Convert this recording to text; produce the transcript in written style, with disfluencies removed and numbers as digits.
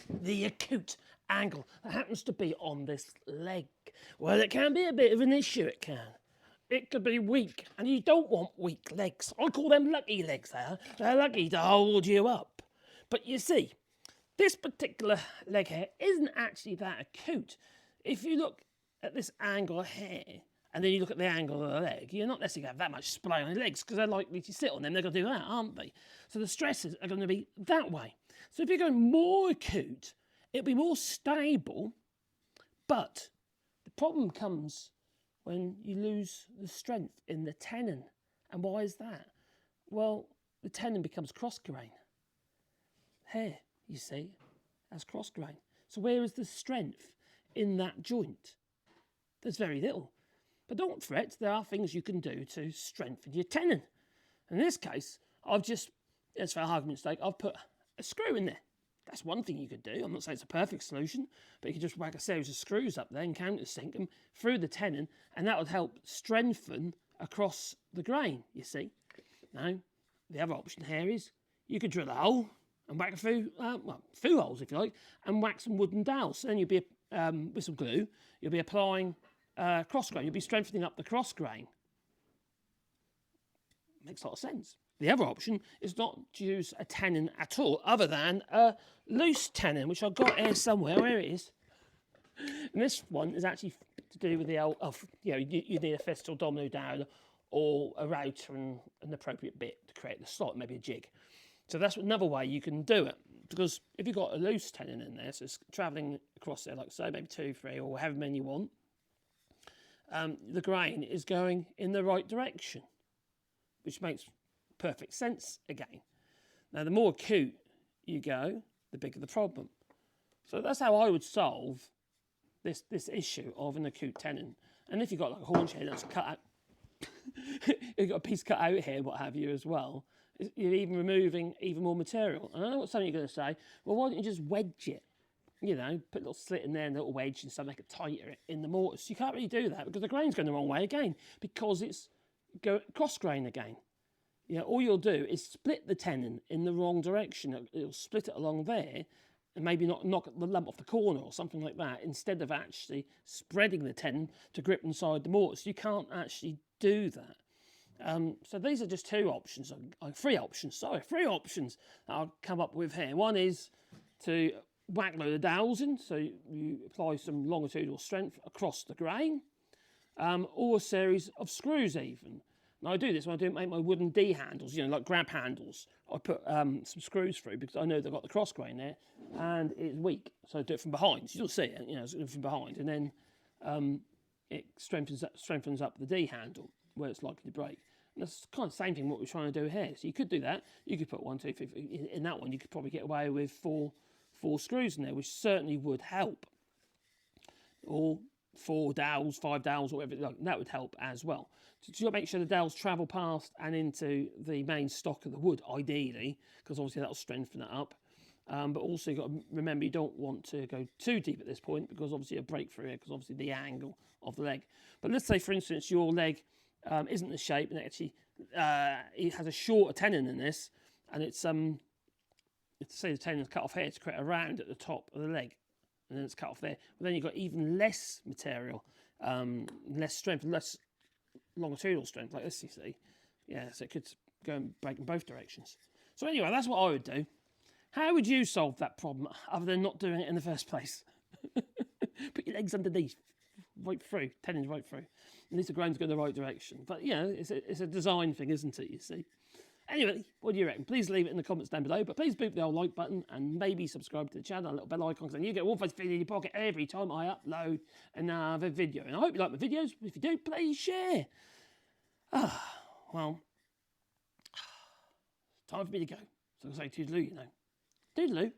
the acute angle that happens to be on this leg. Well, it can be a bit of an issue, it can. It could be weak, and you don't want weak legs. I call them lucky legs there. They're lucky to hold you up. But you see, this particular leg here isn't actually that acute. If you look at this angle here, and then you look at the angle of the leg, you're not necessarily going to have that much splay on your legs because they're likely to sit on them. They're going to do that, aren't they? So the stresses are going to be that way. So if you're going more acute, it'll be more stable, but the problem comes when you lose the strength in the tenon. And why is that? Well, the tenon becomes cross-grain. Here, you see, as cross-grain. So where is the strength in that joint? There's very little. But don't fret, there are things you can do to strengthen your tenon. In this case, I've just, as for argument's sake, I've put a screw in there. That's one thing you could do. I'm not saying it's a perfect solution, but you could just whack a series of screws up there and countersink them through the tenon, and that would help strengthen across the grain, you see. Now, the other option here is you could drill a hole and whack a few holes, if you like, and whack some wooden dowels. So then you'd be, with some glue, you'll be applying cross grain. You'll be strengthening up the cross grain. Makes a lot of sense. The other option is not to use a tenon at all, other than a loose tenon, which I've got here somewhere. Where it is. And this one is actually to do with the old, you need a fist or domino down, or a router and an appropriate bit to create the slot, maybe a jig. So that's another way you can do it. Because if you've got a loose tenon in there, so it's travelling across there, like so, maybe 2, 3, or however many you want, the grain is going in the right direction, which makes perfect sense again. Now, the more acute you go, the bigger the problem. So that's how I would solve this issue of an acute tenon. And if you've got like a haunch here that's cut out, you've got a piece cut out here, what have you, as well, you're even removing even more material. And I know what some of you are going to say, well, why don't you just wedge it? You know, put a little slit in there and a little wedge and so make it tighter in the mortise. You can't really do that because the grain's going the wrong way again, because it's cross grain again. You know, all you'll do is split the tenon in the wrong direction. It'll split it along there and maybe not knock the lump off the corner or something like that, instead of actually spreading the tenon to grip inside the mortise. You can't actually do that. So these are just three options that I've come up with here. One is to whack a load of dowels in, so you apply some longitudinal strength across the grain, or a series of screws even. Now I do this when I do make my wooden D handles, like grab handles. I put some screws through because I know they've got the cross grain there and it's weak. So I do it from behind. So you'll see it, from behind, and then it strengthens up the D handle where it's likely to break. And that's kind of the same thing what we're trying to do here. So you could do that. You could put 1, 2, 3, in that one you could probably get away with four screws in there, which certainly would help. Or 4 dowels, 5 dowels, or whatever, that would help as well. So you've got to make sure the dowels travel past and into the main stock of the wood, ideally, because obviously that'll strengthen it up. But also you've got to remember you don't want to go too deep at this point, because obviously a breakthrough here, because obviously the angle of the leg. But let's say, for instance, your leg isn't the shape, and actually it has a shorter tenon in this, and it's say the tenon's cut off here to create a round at the top of the leg, and then it's cut off there. But then you've got even less material, less strength, less longitudinal strength, like this, you see. Yeah, so it could go and break in both directions. So anyway, that's what I would do. How would you solve that problem, other than not doing it in the first place? Put your legs underneath, right through, tenons right through. At least the grain's go in the right direction. But, it's a design thing, isn't it, you see? Anyway, what do you reckon? Please leave it in the comments down below, but please boot the old like button and maybe subscribe to the channel, a little bell icon, and you get one video in your pocket every time I upload another video. And I hope you like my videos. If you do, please share. Well, time for me to go. So I'll say toodaloo, Toodaloo.